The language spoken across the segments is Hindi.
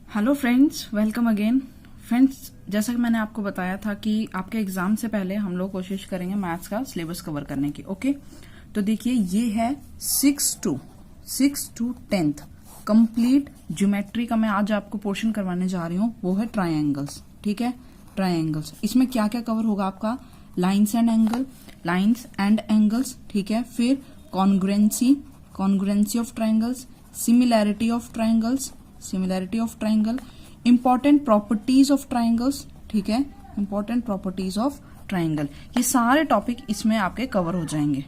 Hello friends, welcome again. Friends, जैसा कि मैंने आपको बताया था कि आपके एग्जाम से पहले हम लोग कोशिश करेंगे मैथ्स का सिलेबस कवर करने की। ओके, तो देखिए ये है 6 to 10th कंप्लीट ज्योमेट्री का मैं आज आपको पोर्शन करवाने जा रही हूँ। वो है ट्रायंगल्स। ठीक है, ट्रायंगल्स। इसमें क्या क्या कवर होगा आपका? Lines and angles. ठीक है, फिर congruency of triangles, similarity of triangle, important properties of triangles. ठीक है, इंपॉर्टेंट प्रॉपर्टीज ऑफ ट्रायंगल। ये सारे टॉपिक इसमें आपके कवर हो जाएंगे।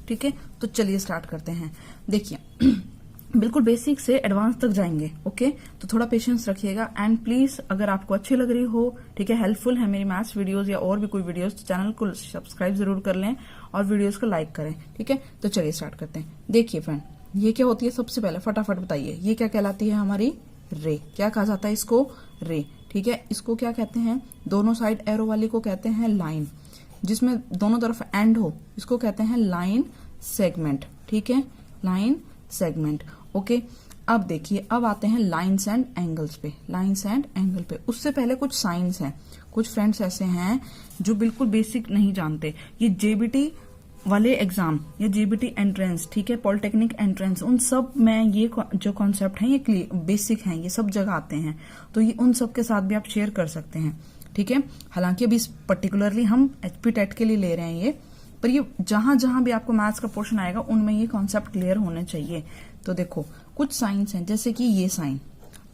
ठीक है, तो चलिए स्टार्ट करते हैं। देखिए बिल्कुल बेसिक से एडवांस तक जाएंगे। ओके, तो थोड़ा पेशेंस रखिएगा एंड प्लीज अगर आपको अच्छी लग रही हो, ठीक है, हेल्पफुल है मेरी मैथ्स वीडियोस या और भी कोई वीडियोस, तो चैनल को सब्सक्राइब जरूर कर लें और वीडियोस को लाइक करें। ठीक है, तो चलिए स्टार्ट करते हैं। देखिए फ्रेंड, ये क्या होती है? सबसे पहले फटाफट बताइए, ये क्या कहलाती है? हमारी रे। क्या कहा जाता है इसको? रे। ठीक है, इसको क्या कहते हैं? दोनों साइड एरो वाली को कहते हैं लाइन, जिसमें दोनों तरफ एंड हो, इसको कहते हैं लाइन सेगमेंट। ठीक है, लाइन सेगमेंट। ओके, अब देखिए, अब आते हैं लाइन्स एंड एंगल्स पे। लाइन्स एंड एंगल पे उससे पहले कुछ साइंस हैं। कुछ फ्रेंड्स ऐसे हैं जो बिल्कुल बेसिक नहीं जानते। ये जेबीटी वाले एग्जाम या जेबीटी एंट्रेंस, ठीक है, पॉलिटेक्निक एंट्रेंस, उन सब में ये जो कॉन्सेप्ट है ये बेसिक हैं, ये सब जगह आते हैं। तो ये उन सब के साथ भी आप शेयर कर सकते हैं। ठीक है, हालांकि अभी पर्टिकुलरली हम एचपी टेट के लिए ले रहे हैं ये, पर ये जहां जहां भी आपको मैथ्स का पोर्शन आएगा उनमें ये कॉन्सेप्ट क्लियर होने चाहिए। तो देखो कुछ साइंस हैं, जैसे कि ये साइन,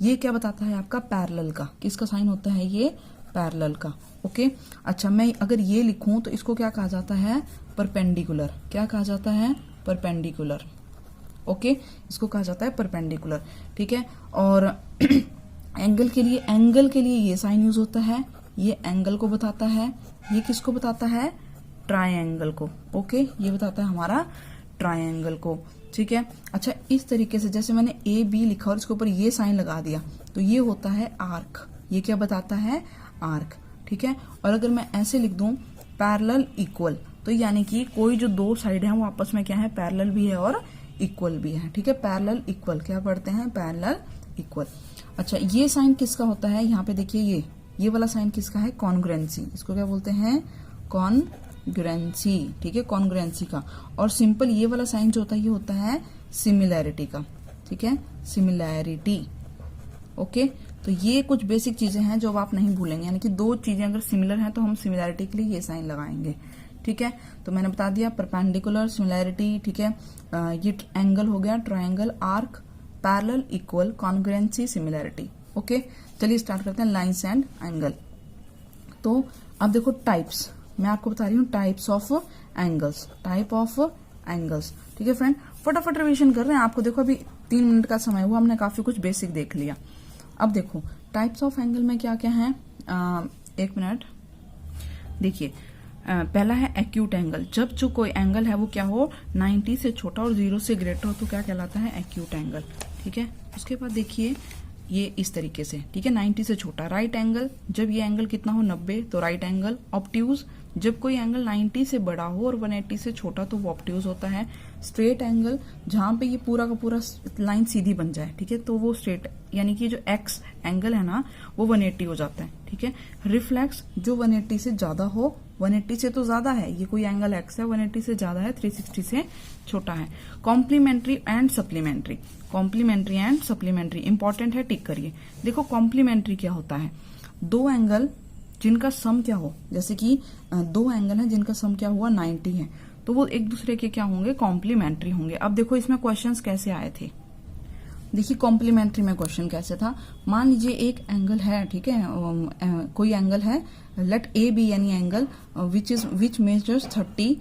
ये क्या बताता है आपका? पैरेलल का। किसका साइन होता है ये? पैरेलल का। ओके, अच्छा, मैं अगर ये लिखूं तो इसको क्या कहा जाता है? परपेंडिकुलर। क्या कहा जाता है? परपेंडिकुलर। ओके, इसको कहा जाता है परपेंडिकुलर। ठीक है, और एंगल के लिए ये साइन यूज होता है, ये एंगल को बताता है। ये किसको बताता है? ट्रायंगल को। ओके, ये बताता है हमारा ट्रायंगल को। ठीक है, अच्छा, इस तरीके से जैसे मैंने ए बी लिखा और इसके ऊपर ये साइन लगा दिया तो ये होता है आर्क। ये क्या बताता है? आर्क। ठीक है, और अगर मैं ऐसे लिख दूं पैरेलल इक्वल, तो यानी कि कोई जो दो साइड है वो आपस में क्या है? पैरेलल भी है और इक्वल भी है। ठीक है, पैरेलल इक्वल। क्या पढ़ते हैं? Parallel equal. अच्छा, ये साइन किसका होता है? यहाँ पे देखिए, ये वाला साइन किसका है? कॉन्ग्रुएंसी। इसको क्या बोलते हैं? कॉन्ग्रुएंसी। ठीक है, कॉन्ग्रुएंसी का। और सिंपल ये वाला साइन जो होता है ये होता है सिमिलैरिटी का। ठीक है, सिमिलैरिटी। ओके, तो ये कुछ बेसिक चीजें हैं जो आप नहीं भूलेंगे, यानी कि दो चीजें अगर सिमिलर हैं तो हम सिमिलैरिटी के लिए ये साइन लगाएंगे। ठीक है, तो मैंने बता दिया परपेंडिकुलर, सिमिलैरिटी। ठीक है, ये एंगल हो गया, triangle, arc, parallel, equal, congruency, similarity. Okay, चलिए स्टार्ट करते हैं लाइन्स एंड एंगल। तो अब देखो टाइप्स, मैं आपको बता रही हूँ types of angles. Type of angles. ठीक है फ्रेंड, फटाफट रिवीजन कर रहे हैं आपको। देखो अभी 3 मिनट का समय हुआ, हमने काफी कुछ बेसिक देख लिया। अब देखो टाइप्स ऑफ एंगल में क्या क्या है? 1 मिनट। देखिए, पहला है एक्यूट एंगल। जब जो कोई एंगल है वो क्या हो? 90 से छोटा और 0 से ग्रेटर हो तो क्या कहलाता है? Acute angle. ठीक है, उसके बाद देखिए ये इस तरीके से, ठीक है, 90 से छोटा। राइट एंगल, जब ये एंगल कितना हो? 90, तो राइट एंगल। ऑब्ट्यूज, जब कोई एंगल 90 से बड़ा हो और 180 से छोटा तो वो ऑब्ट्यूज होता है। स्ट्रेट एंगल, जहां पे ये पूरा का पूरा लाइन सीधी बन जाए, ठीक है, तो वो स्ट्रेट, यानी कि जो एक्स एंगल है ना वो 180 हो जाता है। ठीक है, रिफ्लेक्स, जो 180 से ज्यादा हो, 180 से तो ज्यादा है, ये कोई एंगल एक्स है, 180 से ज्यादा है, 360 से छोटा है। Complementary and supplementary. Complementary and supplementary important है, टिक करिए। देखो कॉम्प्लीमेंट्री क्या होता है? दो एंगल जिनका सम क्या हो, जैसे कि 2 एंगल हैं जिनका सम क्या हुआ? 90 है, तो वो एक दूसरे के क्या होंगे? कॉम्प्लीमेंट्री होंगे। अब देखो इसमें क्वेश्चंस कैसे आए थे। देखिए कॉम्प्लीमेंट्री में क्वेश्चन कैसे था? मान लीजिए एक एंगल है, ठीक है, कोई एंगल है, let A be any angle which measures 30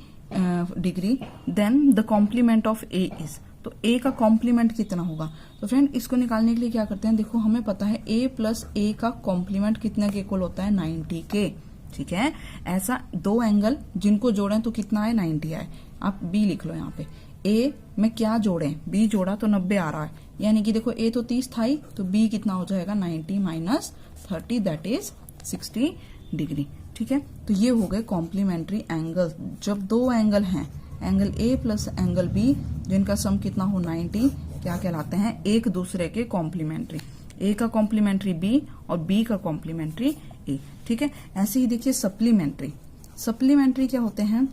degree, then the complement of A is, तो ए का कॉम्प्लीमेंट कितना होगा? तो फ्रेंड इसको निकालने के लिए क्या करते हैं? देखो हमें पता है ए प्लस ए का कॉम्प्लीमेंट कितने के इक्वल होता है? 90 के। ठीक है, ऐसा दो एंगल जिनको जोड़ें तो कितना आए? 90 आए। आप बी लिख लो यहाँ पे, ए में क्या जोड़ें? बी जोड़ा तो 90 आ रहा है, यानी कि देखो ए तो 30 था ही, तो बी कितना हो जाएगा? 90 माइनस 30, दैट इज 60 डिग्री। ठीक है, तो ये हो गए कॉम्प्लीमेंट्री एंगल। जब दो एंगल हैं, angle A plus angle B, जिनका सम कितना हो? 90, क्या कहलाते हैं? एक दूसरे के कॉम्प्लीमेंट्री। ए का कॉम्प्लीमेंट्री बी और बी का कॉम्प्लीमेंट्री ए, ठीक है। ऐसे ही देखिए सप्लीमेंट्री, सप्लीमेंट्री क्या होते हैं,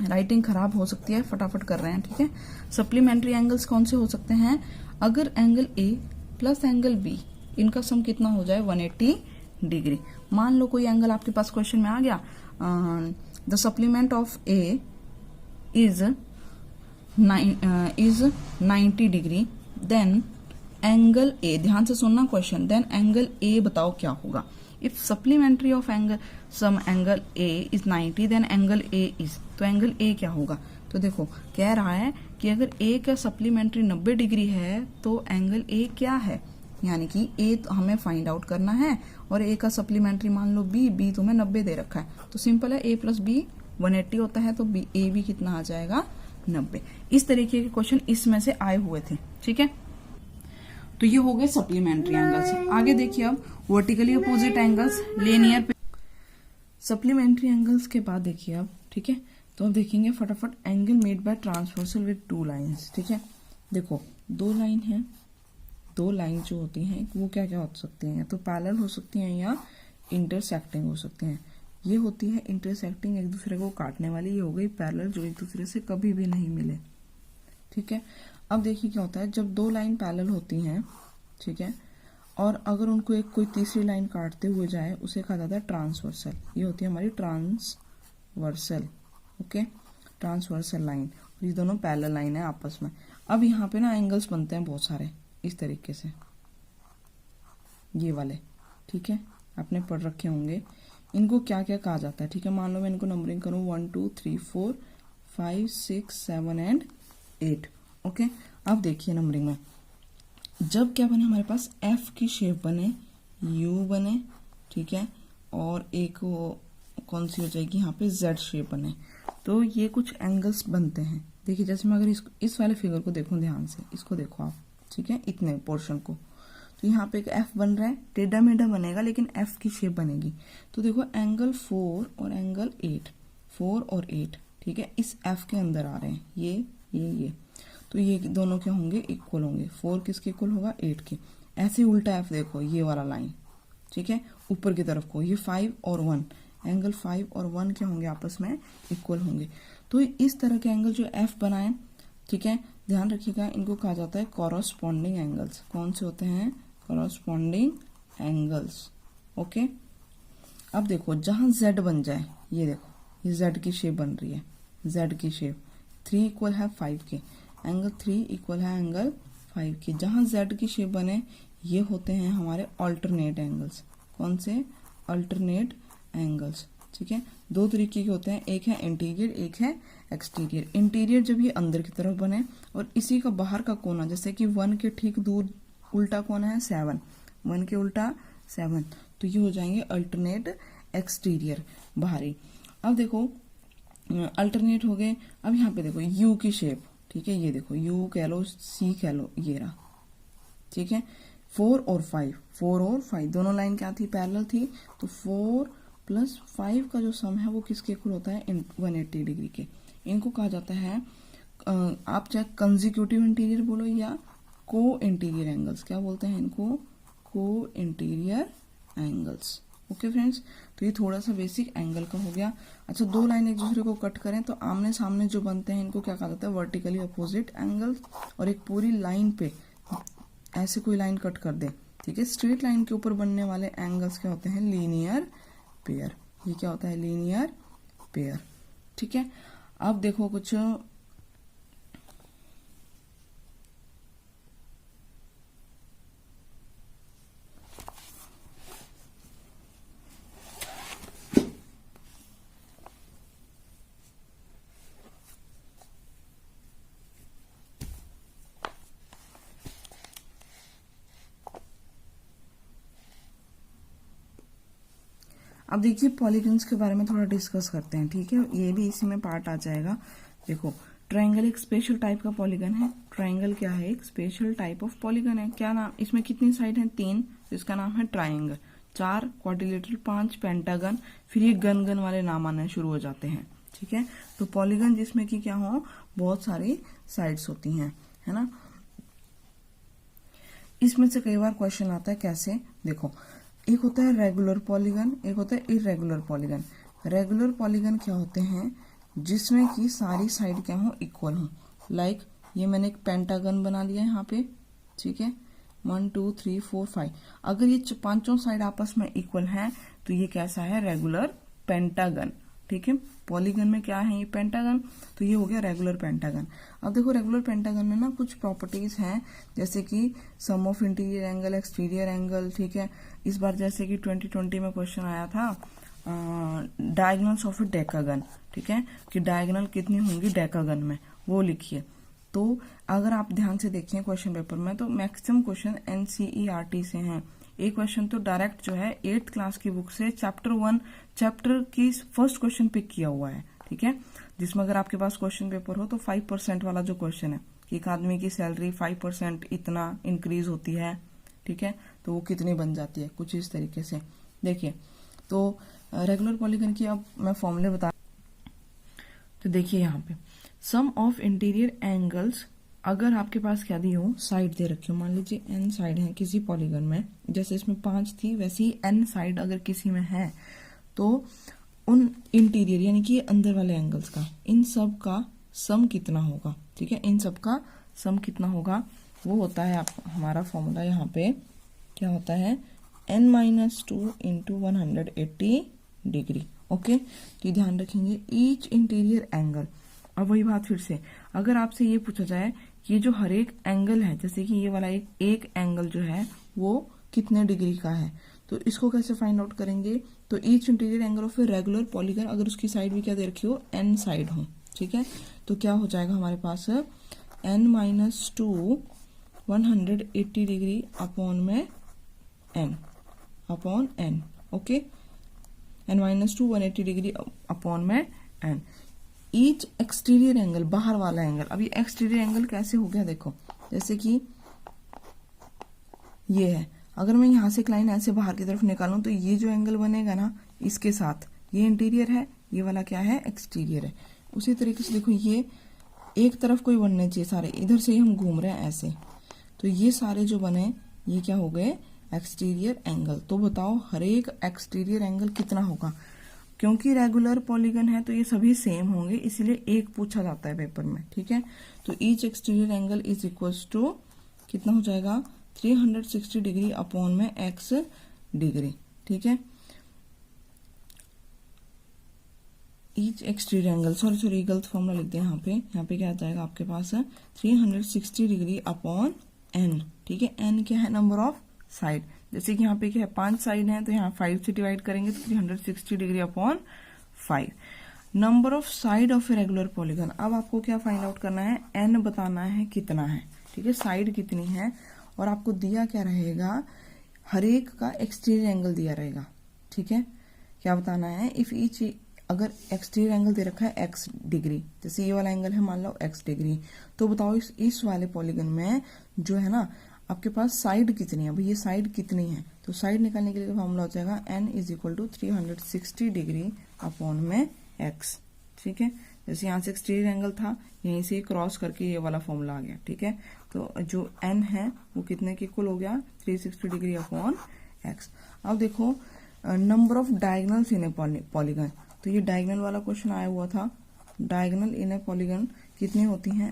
राइटिंग खराब हो सकती है, फटाफट कर रहे हैं, ठीक है। सप्लीमेंट्री एंगल्स कौन से हो सकते हैं, अगर angle A plus angle B इनका सम कितना हो जाए 180 डिग्री। मान लो कोई एंगल आपके पास क्वेश्चन में आ गया, the supplement of A is 90 degree, then angle A, ध्यान से सुनना क्वेश्चन, देन एंगल ए बताओ क्या होगा। If supplementary of angle some angle A is 90 then angle A is, तो एंगल ए क्या होगा। तो देखो कह रहा है कि अगर ए का सप्लीमेंट्री 90 डिग्री है तो एंगल ए क्या है, यानी कि ए तो हमें फाइंड आउट करना है और ए का सप्लीमेंट्री मान लो बी, बी तुम्हें 90 दे रखा है, तो सिंपल है ए प्लस बी 180 होता है, तो बी ए भी कितना आ जाएगा 90। इस तरीके के क्वेश्चन इसमें से आए हुए थे, ठीक है। तो ये हो गए सप्लीमेंट्री एंगल्स। आगे देखिए अब vertically opposite angles, linear. Supplementary angles के बाद देखिए अब, ठीक है, तो अब देखेंगे फटाफट angle made by transversal with two lines, ठीक है। देखो दो लाइन है, दो लाइन जो होती हैं वो क्या क्या हो सकती हैं, या तो पैरेलल हो सकती हैं या इंटरसेक्टिंग हो सकती हैं। ये होती है इंटरसेक्टिंग, एक दूसरे को काटने वाली, ये हो गई पैरेलल जो एक दूसरे से कभी भी नहीं मिले, ठीक है। अब देखिए क्या होता है, जब दो लाइन पैरेलल होती हैं, ठीक है, और अगर उनको एक कोई तीसरी लाइन काटते हुए जाए उसे कहा जाता है ट्रांसवर्सल। ये होती है हमारी ट्रांसवर्सल, ओके, ट्रांसवर्सल लाइन, ये दोनों पैरेलल लाइन है आपस में। अब यहाँ पे ना एंगल्स बनते हैं बहुत सारे इस तरीके से, ये वाले, ठीक है, आपने पढ़ रखे होंगे। इनको क्या क्या कहा जाता है, ठीक है। मान लो मैं इनको नंबरिंग करूं 1 2 3 4 5 6 7 एंड 8, ओके। अब देखिए नंबरिंग में जब क्या बने, हमारे पास एफ की शेप बने, यू बने, ठीक है, और एक कौन सी हो जाएगी यहाँ पे जेड शेप बने, तो ये कुछ एंगल्स बनते हैं। देखिए जैसे मैं अगर इस वाले फिगर को देखूं ध्यान से, इसको देखो आप, ठीक है, इतने पोर्शन को, तो यहाँ पे एक एफ बन रहा है, टेढ़ा मेढ़ा बनेगा लेकिन एफ की शेप बनेगी। तो देखो एंगल 4 और एंगल 8, 4 और 8, ठीक है, इस एफ के अंदर आ रहे हैं, ये, तो ये दोनों क्या होंगे, इक्वल होंगे। 4 किसके इक्वल होगा, 8 के। ऐसे उल्टा एफ देखो, ये वाला लाइन, ठीक है, ऊपर की तरफ को, ये 5 और 1, एंगल 5 और 1 क्या होंगे, आपस में इक्वल होंगे। तो इस तरह के एंगल जो एफ बनाए, ठीक है, ध्यान रखिएगा, इनको कहा जाता है कॉरस्पॉन्डिंग एंगल्स। कौन से होते हैं, कॉरस्पॉन्डिंग एंगल्स, ओके। अब देखो जहां जेड बन जाए, ये देखो ये जेड की शेप बन रही है, जेड की शेप, 3 इक्वल है 5 के, एंगल 3 इक्वल है एंगल 5 के। जहां जेड की शेप बने ये होते हैं हमारे अल्टरनेट एंगल्स। कौन से, अल्टरनेट एंगल्स, ठीक है। दो तरीके के होते हैं, एक है इंटीरियर, एक है एक्सटीरियर। इंटीरियर जब ये अंदर की तरफ बने और इसी का बाहर का कोना, जैसे कि 1 के ठीक दूर उल्टा कोना है 7, 1 के उल्टा 7, तो ये हो जाएंगे अल्टरनेट एक्सटीरियर, बाहरी। अब देखो अल्टरनेट हो गए। अब यहाँ पे देखो यू की शेप, ठीक है, ये देखो यू कह लो, सी कह लो, ये रहा, ठीक है। 4 और 5 दोनों लाइन क्या थी, पैरेलल थी, तो 4 प्लस 5 का जो सम है वो किसके इक्वल होता है, 180 डिग्री के। इनको कहा जाता है, आप चाहे कंजिक्यूटिव इंटीरियर बोलो या को इंटीरियर एंगल्स, क्या बोलते हैं इनको, को इंटीरियर एंगल्स, ओके फ्रेंड्स। तो ये थोड़ा सा बेसिक एंगल का हो गया। अच्छा, दो लाइन एक दूसरे को कट करें तो आमने सामने जो बनते हैं इनको क्या कहा जाता है, वर्टिकली अपोजिट एंगल्स। और एक पूरी लाइन पे ऐसे कोई लाइन कट कर दे, ठीक है, स्ट्रेट लाइन के ऊपर बनने वाले एंगल्स क्या होते हैं, लीनियर पेयर। ये क्या होता है, लीनियर पेयर, ठीक है। अब देखो कुछ अब देखिए पॉलीगन्स के बारे में थोड़ा डिस्कस करते हैं, ठीक है, ये भी इसी में पार्ट आ जाएगा। देखो ट्रायंगल एक स्पेशल टाइप का पॉलीगन है। ट्रायंगल क्या है, एक स्पेशल टाइप ऑफ पॉलीगन है। क्या नाम, इसमें कितनी साइड है, 3, तो इसका नाम है ट्रायंगल। 4 क्वाड्रिलेटरल, 5 पेंटागन, फिर ये गन गन वाले नाम आने शुरू हो जाते हैं, ठीक है। तो पॉलीगन जिसमें कि क्या हो, बहुत सारी साइड्स होती हैं, है ना। इसमें से कई बार क्वेश्चन आता है कैसे, देखो एक होता है रेगुलर पॉलीगन, एक होता है इरेगुलर पॉलीगन। रेगुलर पॉलीगन क्या होते हैं, जिसमें कि सारी साइड क्या हो, इक्वल हो। लाइक ये मैंने एक पेंटागन बना लिया यहाँ पे, ठीक है, 1 2 3 4 5। अगर ये पांचों साइड आपस में इक्वल हैं तो ये कैसा है, रेगुलर पेंटागन, ठीक है। पॉलीगन में क्या है, ये पेंटागन, तो ये हो गया रेगुलर पेंटागन। अब देखो रेगुलर पेंटागन में ना कुछ प्रॉपर्टीज हैं, जैसे कि sum of interior angle, exterior angle, ठीक है। इस बार जैसे कि 2020 में क्वेश्चन आया था डायगोनल्स ऑफ ए डेकागन, ठीक है, कि डायगोनल कितनी होंगी डेकागन में, वो लिखिए। तो अगर आप ध्यान से देखें क्वेश्चन पेपर में तो मैक्सिमम क्वेश्चन एनसीईआरटी से हैं। एक क्वेश्चन तो डायरेक्ट जो है 8th क्लास की बुक से चैप्टर की फर्स्ट क्वेश्चन पिक किया हुआ है, ठीक है, जिसमें अगर आपके पास क्वेश्चन पेपर हो तो 5% वाला जो क्वेश्चन है कि एक आदमी की सैलरी 5% इतना इंक्रीज होती है, ठीक है, तो वो कितनी बन जाती है, कुछ इस तरीके से। देखिए तो रेगुलर पॉलीगन की अब मैं फॉर्मूले बता, तो देखिए यहाँ पे सम ऑफ इंटीरियर एंगल्स, अगर आपके पास क्या दी हो, साइड दे रखी हो, मान लीजिए n साइड है किसी पॉलीगन में, जैसे इसमें 5 थी वैसे ही n साइड अगर किसी में है, तो उन इंटीरियर यानी कि अंदर वाले एंगल्स का, इन सब का सम कितना होगा, ठीक है, इन सब का सम कितना होगा, वो होता है हमारा फॉर्मूला यहाँ पे क्या होता है, n-2 इंटू 180 डिग्री। ओके, तो ध्यान रखेंगे ईच इंटीरियर एंगल। अब वही बात फिर से, अगर आपसे ये पूछा जाए कि जो हर एक एंगल है, जैसे कि ये वाला एक एंगल जो है वो कितने डिग्री का है, तो इसको कैसे फाइंड आउट करेंगे, तो each interior angle of a regular polygon, अगर उसकी साइड भी क्या दे रखी हो, n साइड हो, ठीक है, तो क्या हो जाएगा हमारे पास n-2 180 डिग्री अपॉन में n upon n। Okay, n-2 180 degree upon में n। ईच एक्सटीरियर एंगल, बाहर वाला एंगल, अब ये एक्सटीरियर एंगल कैसे हो गया, देखो जैसे कि ये है, अगर मैं यहां से एक लाइन ऐसे बाहर की तरफ निकालूं तो ये जो एंगल बनेगा ना, इसके साथ ये इंटीरियर है, ये वाला क्या है, एक्सटीरियर है। उसी तरीके से देखो ये एक तरफ कोई बनने चाहिए सारे, इधर से ही हम घूम रहे हैं ऐसे, तो ये सारे जो बने ये क्या हो गए, एक्सटीरियर एंगल। तो बताओ हर एक एक्सटीरियर एंगल कितना होगा, क्योंकि रेगुलर पॉलीगन है तो ये सभी सेम होंगे, इसलिए एक पूछा जाता है पेपर में, ठीक है। तो each exterior angle is equals to कितना हो जाएगा, 360 डिग्री अपॉन में x डिग्री, ठीक है। ईच एक्सटीरियर एंगल, सॉरी गलत फॉर्मूला लिख दिया यहाँ पे क्या आ जाएगा आपके पास 360 डिग्री अपॉन n, ठीक है। n क्या है, नंबर ऑफ साइड, जैसे कि यहाँ पे क्या है 5 साइड है तो यहाँ 5 से डिवाइड करेंगे तो 360 degree upon 5। Number of side of a regular polygon, अब आपको क्या फाइंड आउट करना है, n बताना है कितना है, ठीक है, साइड कितनी है, और आपको दिया क्या रहेगा, हर एक का एक्सटीरियर एंगल दिया रहेगा, ठीक है। क्या बताना है, इफ ईच, अगर एक्सटीरियर एंगल दे रखा है x डिग्री, जैसे ये वाला एंगल है मान लो x डिग्री, तो बताओ इस वाले पॉलीगन में जो है ना आपके पास साइड कितनी है, भाई ये साइड कितनी है, तो साइड निकालने के लिए फॉर्मूला हो जाएगा n is equal to 360 degree upon में x, ठीक है। जैसे यहाँ से एक्सटीरियर एंगल था, यहीं से क्रॉस करके ये वाला फॉर्मूला आ गया, ठीक है। तो जो n है वो कितने के इक्वल हो गया, 360 डिग्री अपॉन x। अब देखो number of diagonals in A polygon, तो ये डायगोनल वाला क्वेश्चन आया हुआ था, डायगोनल इन ए पॉलीगन कितनी होती हैं,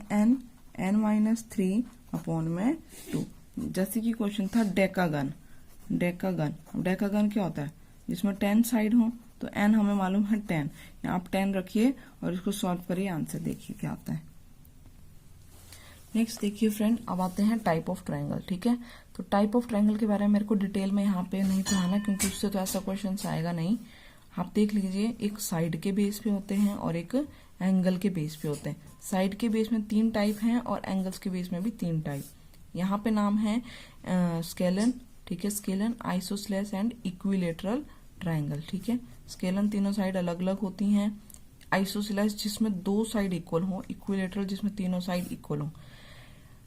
n-3 अपॉन में 2। जैसे कि क्वेश्चन था डेकागन, डेकागन क्या होता है, जिसमें 10 साइड हो, तो n हमें मालूम है 10, यहाँ आप 10 रखिए और इसको सॉल्व करिए, आंसर देखिए क्या आता है। नेक्स्ट देखिए फ्रेंड, अब आते हैं टाइप ऑफ ट्रायंगल, ठीक है। तो टाइप ऑफ ट्रायंगल के बारे में मेरे को डिटेल में यहाँ पे नहीं पढ़ाना, क्योंकि उससे तो ऐसा क्वेश्चन आएगा नहीं। आप देख लीजिए, एक साइड के बेस पे होते हैं और एक एंगल के बेस पे होते हैं। साइड के बेस में 3 टाइप हैं और एंगल्स के बेस में भी 3 टाइप। यहाँ पे नाम है स्केलन, ठीक है, scalene, isosceles and equilateral triangle, ठीक है। स्केलन तीनों साइड अलग अलग होती हैं, आइसोसेलेस जिसमें 2 साइड इक्वल हो, इक्विलेटरल जिसमें तीनों साइड इक्वल हो।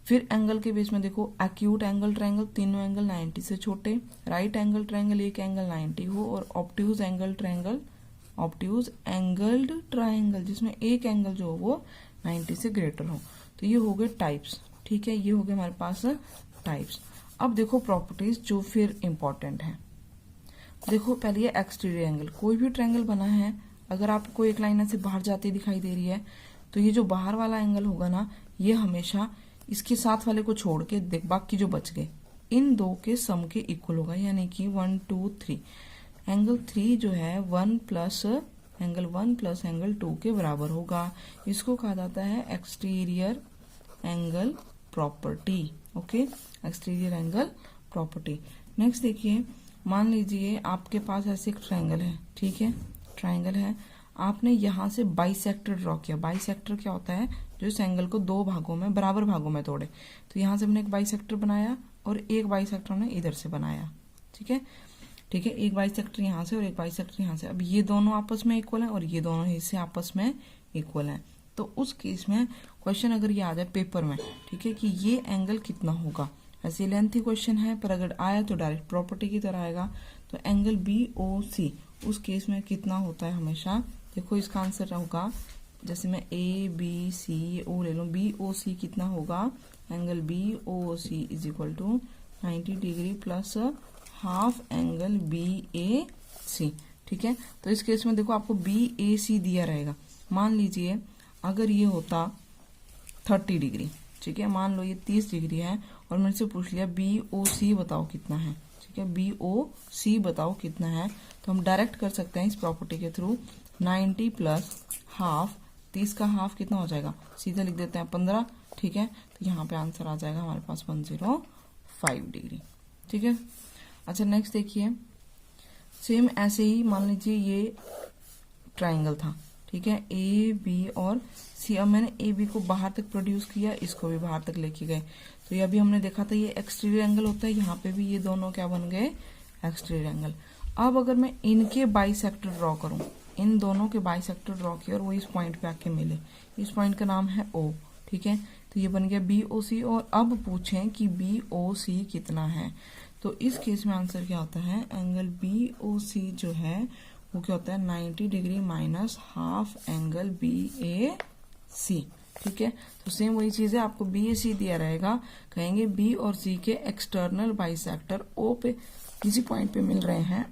फिर एंगल के बेस में देखो, एक्यूट एंगल ट्रायंगल, तीनों एंगल 90 से छोटे, राइट एंगल ट्रायंगल एक एंगल 90 हो, और ऑब्ट्यूज एंगल्ड ट्रायंगल जिसमें एक एंगल जो हो वो 90 से ग्रेटर हो। तो ये हो गए टाइप्स, ठीक है, ये हो गए हमारे पास टाइप्स। अब देखो प्रॉपर्टीज जो फिर इंपॉर्टेंट है। देखो पहले ये एक्सटीरियर एंगल, कोई भी ट्रायंगल बना है, अगर आपको एक लाइन ऐसे बाहर जाती दिखाई दे रही है तो ये जो बाहर वाला एंगल होगा ना, ये हमेशा इसके साथ वाले को छोड़ के देख बाकी जो बच गए इन दो के सम के इक्वल होगा, यानी कि 1 2 3। एंगल 3 जो है 1 प्लस एंगल 2 के बराबर होगा। इसको कहा जाता है exterior angle property. Okay, exterior angle property. Next देखिए, मान लीजिए आपके पास ऐसे एक ट्रायंगल है, ठीक है, ट्रायंगल है, आपने यहां से बाइसेक्टर ड्रॉ किया। बाइसेक्टर क्या होता है, जो इस एंगल को दो भागों में बराबर भागों में तोड़े। तो यहां से हमने एक बाइसेक्टर बनाया और एक बाइसेक्टर हमने इधर से बनाया, ठीक है, ठीक है, एक बाइसेक्टर यहां से और एक बाइसेक्टर यहां से। अब ये दोनों आपस में इक्वल है और ये दोनों हिस्से आपस में इक्वल है। तो उस केस में क्वेश्चन अगर ये आ जाए पेपर में, ठीक है, कि ये एंगल कितना होगा, ऐसे लेंथी क्वेश्चन है, पर अगर आया तो डायरेक्ट प्रॉपर्टी की तरह आएगा। तो एंगल BOC उस केस में कितना होता है हमेशा, देखो इसका आंसर होगा, जैसे मैं ABCO ले लूं, BOC कितना होगा, angle BOC is equal to 90 degree plus half angle BAC, ठीक है। तो इस केस में देखो आपको BAC दिया रहेगा। मान लीजिए अगर ये होता 30 डिग्री, ठीक है, मान लो ये 30 डिग्री है और मेरे से पूछ लिया BOC बताओ कितना है, ठीक है, BOC बताओ कितना है, तो हम डायरेक्ट कर सकते हैं इस प्रॉपर्टी के थ्रू। 90 प्लस हाफ, 30 का हाफ कितना हो जाएगा, सीधा लिख देते हैं 15, ठीक है। तो यहाँ पे आंसर आ जाएगा हमारे पास 105 डिग्री, ठीक है। अच्छा नेक्स्ट देखिए, सेम ऐसे ही मान लीजिए ये ट्राइंगल था, ठीक है, AB और C। अब मैंने AB को बाहर तक प्रोड्यूस किया, इसको भी बाहर तक लेके गए। तो ये अभी हमने देखा था ये एक्सटीरियर एंगल होता है, यहाँ पे भी ये दोनों क्या बन गए, एक्सटीरियर एंगल। अब अगर मैं इनके बाइसेक्टर ड्रॉ करूं, इन दोनों के बाइसेक्टर ड्रॉ किया और वो इस पॉइंट पे आके मिले, इस पॉइंट का नाम है O, ठीक है, तो ये बन गया BOC। और अब पूछें कि BOC कितना है, तो इस केस में आंसर क्या होता है, एंगल BOC जो है वो क्या होता है 90 degree minus half angle BAC, ठीक है। तो सेम वही चीज है, आपको BAC दिया रहेगा, कहेंगे B और C के एक्सटर्नल बाइसेक्टर O पे किसी पॉइंट पे मिल रहे हैं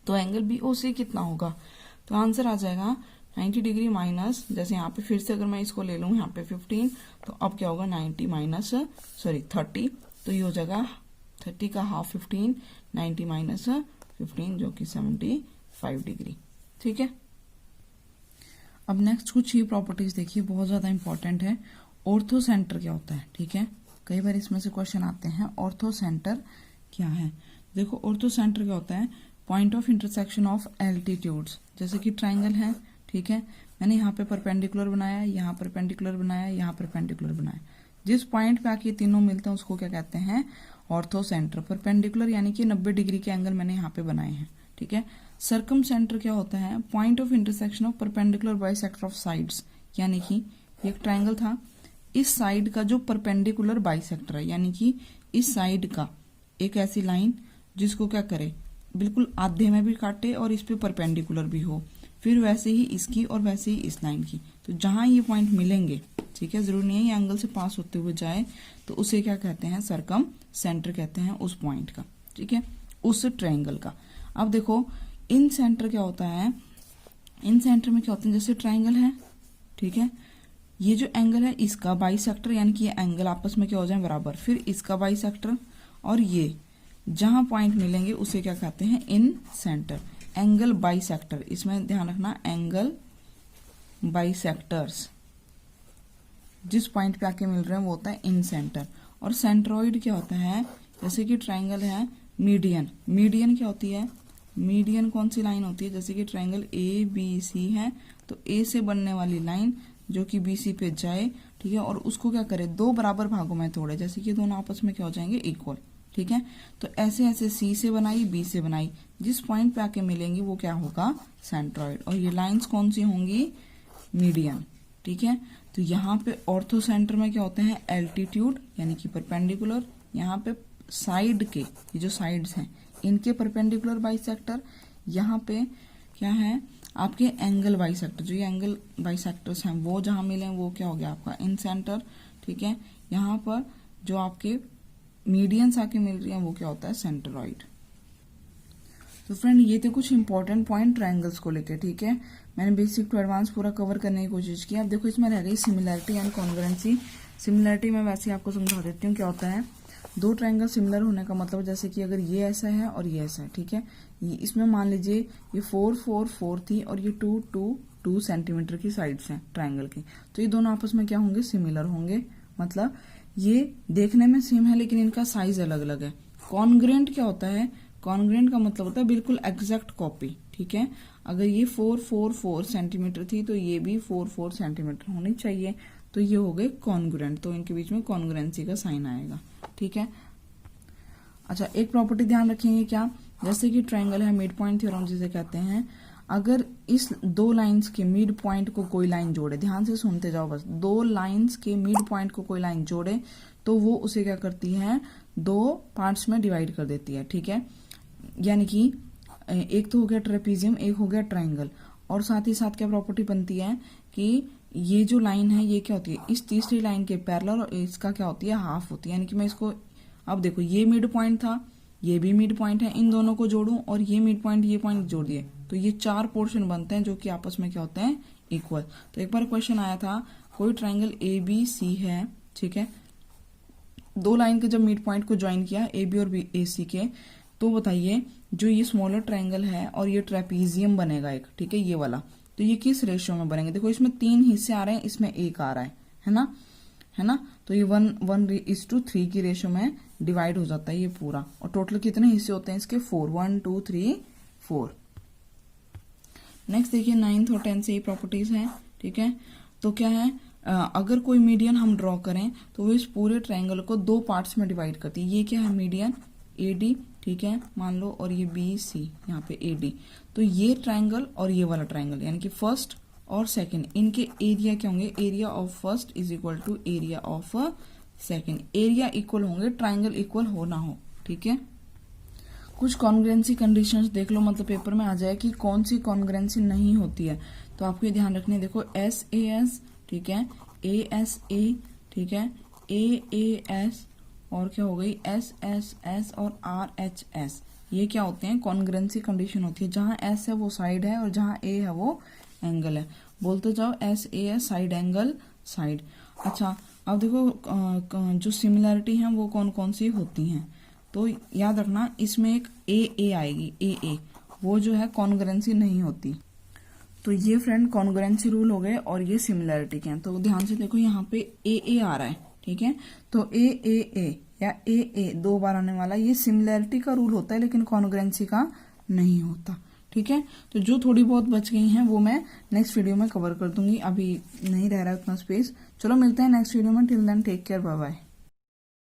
तो एंगल BOC कितना होगा, तो आंसर आ जाएगा 90 डिग्री माइनस, जैसे यहाँ पे फिर से अगर मैं इसको ले लूँ यहाँ पे 15, तो अब क्या होगा 90 माइनस 30, तो ये हो जाएगा 30 का हाफ 15, 90 माइनस 15 जो कि 75 डिग्री, ठीक है। अब नेक्स्ट कुछ ये प्रॉपर्टीज देखिए, बहुत ज्यादा इंपॉर्टेंट है। ऑर्थो सेंटर क्या होता है, ठीक है, कई बार इसमें से क्वेश्चन आते हैं, ऑर्थो सेंटर क्या है। देखो ऑर्थो सेंटर क्या होता है, point of intersection of altitudes. जैसे कि ट्राइंगल है, ठीक है, मैंने यहाँ पे परपेंडिकुलर बनाया, यहाँ परपेंडिकुलर बनाया, यहाँ परपेंडिकुलर बनाया, जिस पॉइंट पे आके तीनों मिलते हैं उसको क्या कहते हैं, ऑर्थो सेंटर। परपेंडिकुलर यानी कि 90 डिग्री के एंगल मैंने यहाँ पे बनाए हैं, ठीक है। सर्कम सेंटर क्या होता है, point of intersection of perpendicular bisector of sides, यानी कि एक ट्राइंगल था, इस साइड का जो परपेंडिकुलर बाइसेक्टर है, यानी कि इस साइड का एक ऐसी लाइन जिसको क्या करे, बिल्कुल आधे में भी काटे और इस पे परपेंडिकुलर भी हो, फिर वैसे ही इसकी और वैसे ही इस लाइन की। तो जहां ये पॉइंट मिलेंगे, ठीक है, जरूरी नहीं है ये एंगल से पास होते हुए जाए, तो उसे क्या कहते हैं, सर्कम सेंटर कहते हैं उस पॉइंट का, ठीक है, उस ट्रायंगल का। अब देखो इन सेंटर क्या होता है, इन सेंटर में क्या होता है, जैसे ट्रायंगल है, ठीक है, ये जो एंगल है इसका बाइसेक्टर, यानी कि ये एंगल आपस में क्या हो जाए बराबर, फिर इसका बाइसेक्टर, और ये जहां पॉइंट मिलेंगे उसे क्या कहते हैं, इन सेंटर। एंगल बाइसेक्टर, इसमें ध्यान रखना, एंगल बाइसेक्टर्स जिस पॉइंट पे आके मिल रहे हैं वो होता है इन सेंटर। और सेंट्रोइड क्या होता है, जैसे कि ट्रायंगल है, मीडियन, मीडियन क्या होती है, मीडियन कौन सी लाइन होती है, जैसे कि ट्रायंगल ABC है, तो A से बनने वाली लाइन जो कि BC पे जाए, ठीक है, और उसको क्या करे, दो बराबर भागों में तोड़े, जैसे कि दोनों आपस में क्या हो जाएंगे, इक्वल, ठीक है। तो ऐसे ऐसे C से बनाई, B से बनाई, जिस पॉइंट पे आके मिलेंगी वो क्या होगा, सेंट्रोइड। और ये लाइंस कौन सी होंगी, मीडियन, ठीक है। तो यहाँ पे ऑर्थो सेंटर में क्या होते हैं, एल्टीट्यूड यानी कि परपेंडिकुलर, यहाँ पे साइड के, ये जो साइड्स हैं इनके परपेंडिकुलर बाइसेक्टर, यहाँ पे क्या है आपके एंगल बाइसेक्टर, जो ये एंगल बाइसेक्टर्स हैं वो जहां मिले वो क्या हो गया आपका इन सेंटर, ठीक है। यहाँ पर जो आपके मीडियंस आके मिल रही हैं वो क्या होता है, सेंट्रोइड। तो फ्रेंड ये थे कुछ इंपॉर्टेंट पॉइंट ट्रायंगल्स को लेके, ठीक है। मैंने बेसिक टू एडवांस पूरा कवर करने की कोशिश की। अब देखो इसमें रह गई सिमिलैरिटी एंड कॉन्ग्रुएंसी। सिमिलैरिटी मैं वैसे ही आपको समझा देती हूँ क्या होता है। दो ट्रायंगल सिमिलर होने का मतलब जैसे कि अगर ये ऐसा है और ये ऐसा है, ठीक है, इसमें मान लीजिए ये 4 4 4 थी और ये 2 2 2 सेंटीमीटर की साइड्स हैं ट्रायंगल की, तो ये दोनों आपस में क्या होंगे, सिमिलर होंगे। मतलब ये देखने में सेम है लेकिन इनका साइज अलग अलग है। कॉन्ग्रुएंट क्या होता है, कॉन्ग्रुएंट का मतलब होता है बिल्कुल एग्जैक्ट कॉपी, ठीक है। अगर ये 4 4 4 सेंटीमीटर थी तो ये भी 4 4 सेंटीमीटर होनी चाहिए, तो ये हो गए कॉन्ग्रुएंट, तो इनके बीच में कॉन्ग्रुएंसी का साइन आएगा, ठीक है। अच्छा, एक प्रॉपर्टी ध्यान रखेंगे क्या, जैसे कि ट्रायंगल है, मिड पॉइंट थ्योरम जिसे कहते हैं। अगर इस दो लाइंस के मिड पॉइंट को कोई लाइन जोड़े, ध्यान से सुनते जाओ बस, दो लाइंस के मिड पॉइंट को कोई लाइन जोड़े तो वो उसे क्या करती है, दो पार्ट्स में डिवाइड कर देती है, ठीक है। यानी कि एक तो हो गया ट्रेपीजियम, एक हो गया ट्रायंगल। और साथ ही साथ क्या प्रॉपर्टी बनती है कि ये जो लाइन है ये क्या होती है, इस तीसरी लाइन के पैरेलल, और इसका क्या होती है, हाफ होती है। यानी कि मैं इसको, अब देखो ये मिड पॉइंट था, ये भी मिड पॉइंट है, इन दोनों को जोड़ूं और ये मिड पॉइंट ये पॉइंट जोड़ दिए तो ये 4 पोर्शन बनते हैं जो कि आपस में क्या होते हैं, इक्वल। तो एक बार क्वेश्चन आया था, कोई ट्रायंगल ABC है, ठीक है, दो लाइन के जब मिड पॉइंट को ज्वाइन किया AB और AC के, तो बताइए जो ये स्मॉलर ट्रायंगल है और ये ट्रेपीजियम बनेगा एक, ठीक है, ये वाला, तो ये किस रेशियो में बनेंगे। देखो इसमें 3 हिस्से आ रहे हैं, इसमें 1 आ रहा है ना, है ना। तो ये 1:3 की रेशियो में डिवाइड हो जाता है ये पूरा। और टोटल कितने हिस्से होते हैं इसके, 4, 1 2 3 4। नेक्स्ट देखिए 9th और 10th से ये प्रॉपर्टीज है, ठीक है। तो क्या है, अगर कोई मीडियन हम ड्रॉ करें तो वो इस पूरे ट्रायंगल को दो पार्ट्स में डिवाइड करती है। ये क्या है, मीडियन AD, ठीक है, मान लो, और ये BC यहाँ पे AD। तो ये ट्रायंगल और ये वाला ट्रायंगल यानी कि फर्स्ट और सेकंड, इनके एरिया क्या होंगे, area of first is equal to area of second. Area equal होंगे, ट्रायंगल इक्वल हो ना हो, ठीक है। कुछ कॉन्ग्रुएंसी कंडीशंस देख लो, मतलब पेपर में आ जाए कि कौन सी कॉन्ग्रुएंसी नहीं होती है, तो आपको ये ध्यान रखनी है। देखो SAS, ठीक है, ASA, ठीक है, AAS, और क्या हो गई SSS और RHS, ये क्या होते हैं, कॉन्ग्रुएंसी कंडीशन होती है। जहां S है वो साइड है और जहां A है वो एंगल है। बोलते जाओ SAS, साइड एंगल साइड। अच्छा, अब देखो जो सिमिलैरिटी है वो कौन कौन सी होती हैं, तो याद रखना इसमें एक AA आएगी, AA, वो जो है कॉन्ग्रुएंसी नहीं होती। तो ये फ्रेंड कॉन्ग्रुएंसी रूल हो गए और ये सिमिलैरिटी के हैं। तो ध्यान से देखो यहाँ पे AA आ रहा है, ठीक है, तो AAA या AA 2 बार आने वाला, ये सिमिलैरिटी का रूल होता है लेकिन कॉन्ग्रुएंसी का नहीं होता, ठीक है। तो जो थोड़ी बहुत बच गई हैं वो मैं नेक्स्ट वीडियो में कवर कर दूंगी, अभी नहीं रह रहा है उतना स्पेस। चलो मिलते हैं नेक्स्ट वीडियो में, till then take care, bye bye.